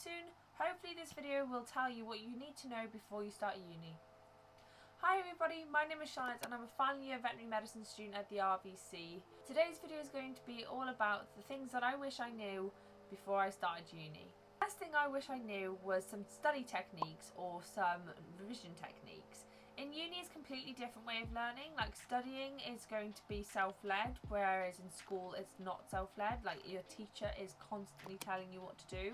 soon. Hopefully this video will tell you what you need to know before you start uni. Hi everybody, my name is Charlotte and I'm a final year veterinary medicine student at the RVC. Today's video is going to be all about the things that I wish I knew before I started uni. The first thing I wish I knew was some study techniques or some revision techniques. In uni is a completely different way of learning. Like, studying is going to be self-led, whereas in school it's not self-led. Like, your teacher is constantly telling you what to do.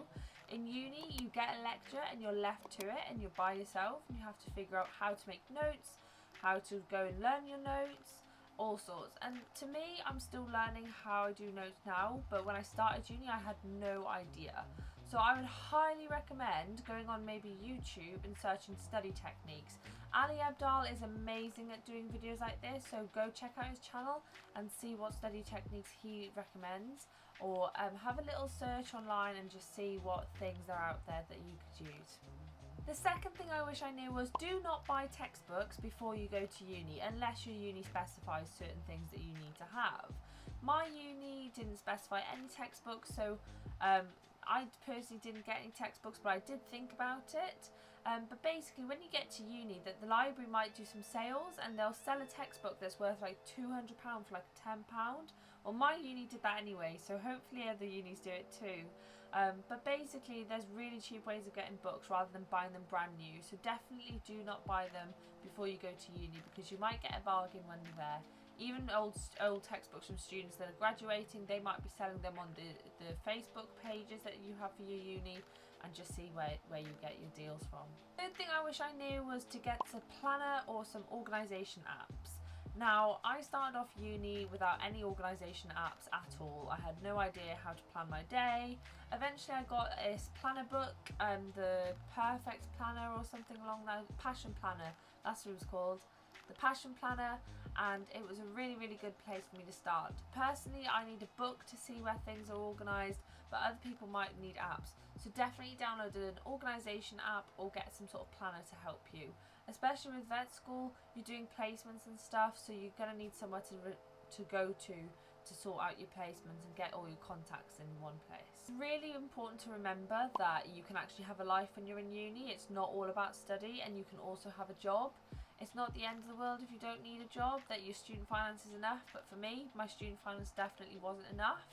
In uni you get a lecture and you're left to it and you're by yourself and you have to figure out how to make notes, how to go and learn your notes, all sorts. And to me, I'm still learning how I do notes now, but when I started uni I had no idea. So I would highly recommend going on maybe YouTube and searching study techniques. Ali Abdaal is amazing at doing videos like this, so go check out his channel and see what study techniques he recommends, or have a little search online and just see what things are out there that you could use. The second thing I wish I knew was, do not buy textbooks before you go to uni unless your uni specifies certain things that you need to have. My uni didn't specify any textbooks, so I personally didn't get any textbooks, but I did think about it. But basically when you get to uni, that the library might do some sales and they'll sell a textbook that's worth like £200 for like £10. Well, my uni did that anyway, so hopefully other unis do it too. But basically there's really cheap ways of getting books rather than buying them brand new, so definitely do not buy them before you go to uni because you might get a bargain when you're there. Even old textbooks from students that are graduating, they might be selling them on the Facebook pages that you have for your uni, and just see where you get your deals from. Third thing I wish I knew was to get a planner or some organisation apps. Now, I started off uni without any organisation apps at all. I had no idea how to plan my day. Eventually I got this planner book, the Perfect Planner or something along that, Passion Planner, that's what it was called. The Passion Planner, and it was a really good place for me to start. Personally, I need a book to see where things are organised, but other people might need apps. So definitely download an organisation app or get some sort of planner to help you. Especially with vet school, you're doing placements and stuff, so you're going to need somewhere to go to sort out your placements and get all your contacts in one place. It's really important to remember that you can actually have a life when you're in uni. It's not all about study, and you can also have a job. It's not the end of the world if you don't need a job, that your student finance is enough, but for me, my student finance definitely wasn't enough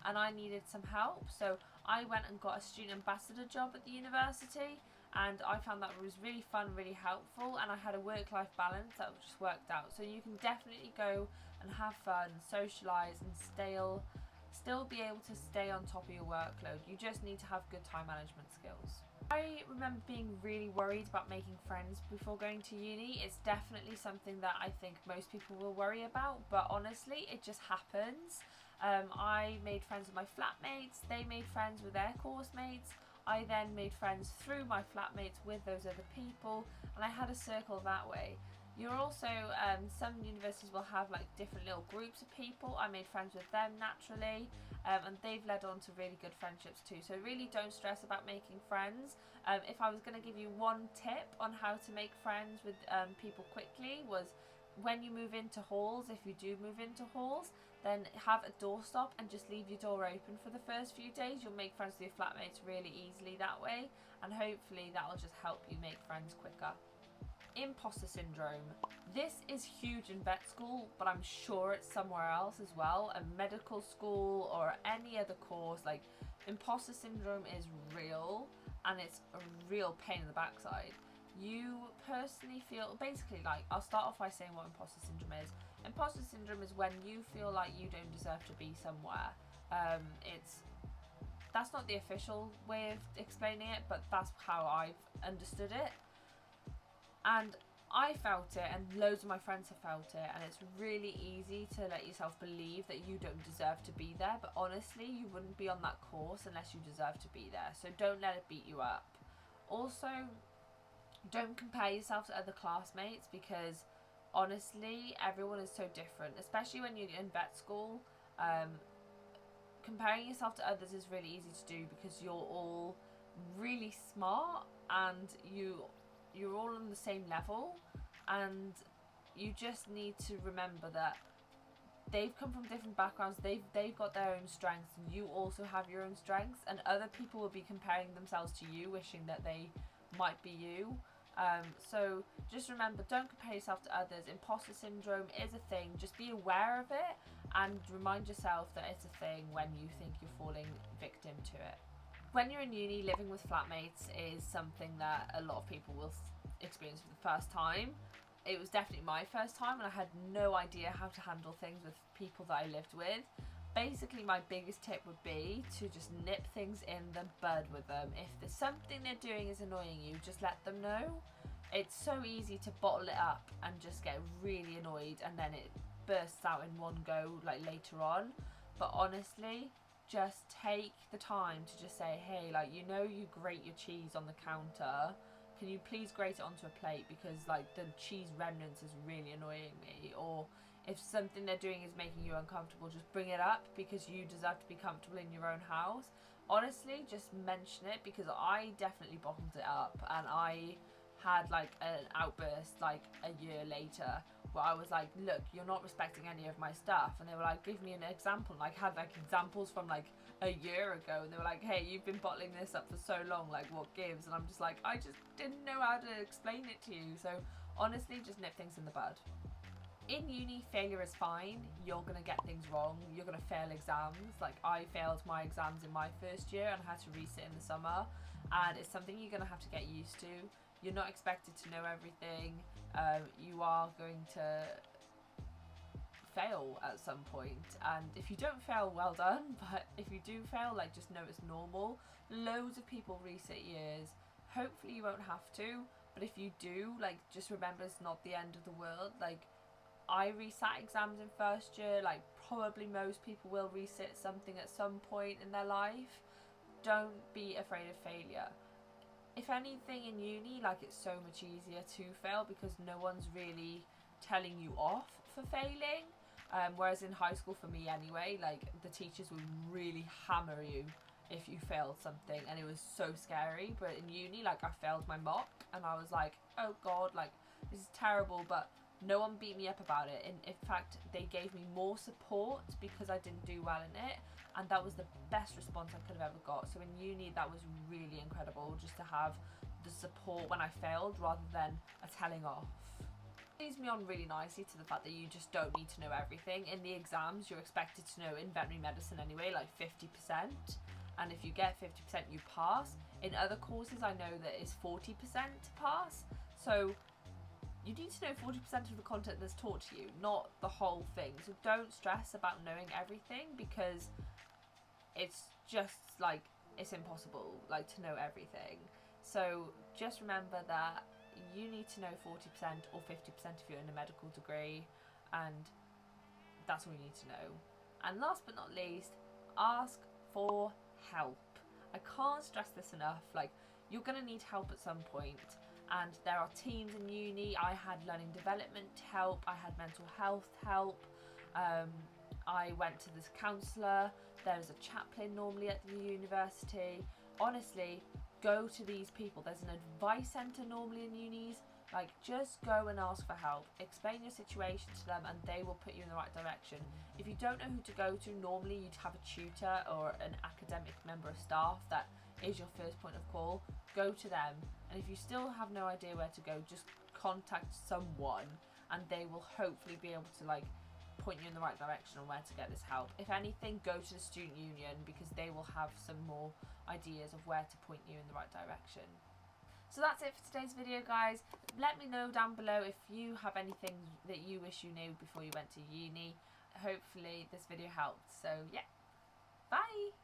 and I needed some help. So I went and got a student ambassador job at the university, and I found that was really fun, really helpful, and I had a work-life balance that just worked out. So you can definitely go and have fun, socialise and still be able to stay on top of your workload. You just need to have good time management skills. I remember being really worried about making friends before going to uni. It's definitely something that I think most people will worry about, but honestly it just happens. I made friends with my flatmates, they made friends with their course mates, I then made friends through my flatmates with those other people, and I had a circle that way. You're also, some universities will have like different little groups of people. I made friends with them naturally, and they've led on to really good friendships too. So really don't stress about making friends. If I was going to give you one tip on how to make friends with people quickly, was when you move into halls, if you do move into halls, then have a doorstop and just leave your door open for the first few days. You'll make friends with your flatmates really easily that way, and hopefully that will just help you make friends quicker. Imposter syndrome. This is huge in vet school, but I'm sure it's somewhere else as well, a medical school or any other course. Like, imposter syndrome is real, and it's a real pain in the backside. You personally feel, basically, like, I'll start off by saying what imposter syndrome is. Imposter syndrome is when you feel like you don't deserve to be somewhere. That's not the official way of explaining it, but that's how I've understood it. And I felt it, and loads of my friends have felt it, and it's really easy to let yourself believe that you don't deserve to be there, but honestly you wouldn't be on that course unless you deserve to be there, so don't let it beat you up. Also, don't compare yourself to other classmates, because honestly everyone is so different, especially when you're in vet school. Comparing yourself to others is really easy to do because you're all really smart and you're all on the same level, and you just need to remember that they've come from different backgrounds, they've got their own strengths, and you also have your own strengths, and other people will be comparing themselves to you, wishing that they might be you. So just remember, don't compare yourself to others. Imposter syndrome is a thing. Just be aware of it and remind yourself that it's a thing when you think you're falling victim to it. When you're in uni, living with flatmates is something that a lot of people will experience for the first time. It was definitely my first time, and I had no idea how to handle things with people that I lived with. Basically, my biggest tip would be to just nip things in the bud with them. If there's something they're doing is annoying you, just let them know. It's so easy to bottle it up and just get really annoyed, and then it bursts out in one go like later on. But honestly, just take the time to just say, hey, like, you know, you grate your cheese on the counter, can you please grate it onto a plate, because like the cheese remnants is really annoying me. Or if something they're doing is making you uncomfortable, just bring it up, because you deserve to be comfortable in your own house. Honestly, just mention it, because I definitely bottled it up, and I had like an outburst like a year later where I was like, look, you're not respecting any of my stuff. And they were like, give me an example. And I had like examples from like a year ago, and they were like, hey, you've been bottling this up for so long, like what gives? And I'm just like, I just didn't know how to explain it to you. So honestly, just nip things in the bud. In uni, failure is fine. You're going to get things wrong. You're going to fail exams. Like, I failed my exams in my first year and had to resit in the summer. And it's something you're going to have to get used to. You're not expected to know everything. You are going to fail at some point. And if you don't fail, well done. But if you do fail, like, just know it's normal. Loads of people resit years. Hopefully you won't have to. But if you do, like, just remember it's not the end of the world. Like, I resat exams in first year, like probably most people will resit something at some point in their life. Don't be afraid of failure. If anything, in uni, like, it's so much easier to fail because no one's really telling you off for failing. Whereas in high school, for me anyway, like, the teachers would really hammer you if you failed something, and it was so scary. But in uni, like, I failed my mock and I was like, oh god, like, this is terrible, but no one beat me up about it. And in fact, they gave me more support because I didn't do well in it, and that was the best response I could have ever got. So in uni, that was really incredible, just to have the support when I failed rather than a telling off. It leads me on really nicely to the fact that you just don't need to know everything. In the exams, you're expected to know, in veterinary medicine anyway, like 50%. And if you get 50%, you pass. In other courses, I know that it's 40% to pass. So you need to know 40% of the content that's taught to you, not the whole thing. So don't stress about knowing everything, because it's just like, it's impossible, like, to know everything. So just remember that you need to know 40% or 50% if you're in a medical degree, and that's all you need to know. And last but not least, ask for help. I can't stress this enough. Like, you're going to need help at some point. And there are teams in uni. I had learning development help, I had mental health help, I went to this counsellor, there's a chaplain normally at the university. Honestly, go to these people. There's an advice centre normally in unis. Like, just go and ask for help, explain your situation to them, and they will put you in the right direction. If you don't know who to go to, normally you'd have a tutor or an academic member of staff that is your first point of call. Go to them. And if you still have no idea where to go, just contact someone, and they will hopefully be able to, like, point you in the right direction on where to get this help. If anything, go to the student union, because they will have some more ideas of where to point you in the right direction. So that's it for today's video, guys. Let me know down below if you have anything that you wish you knew before you went to uni. Hopefully this video helped. So yeah, bye!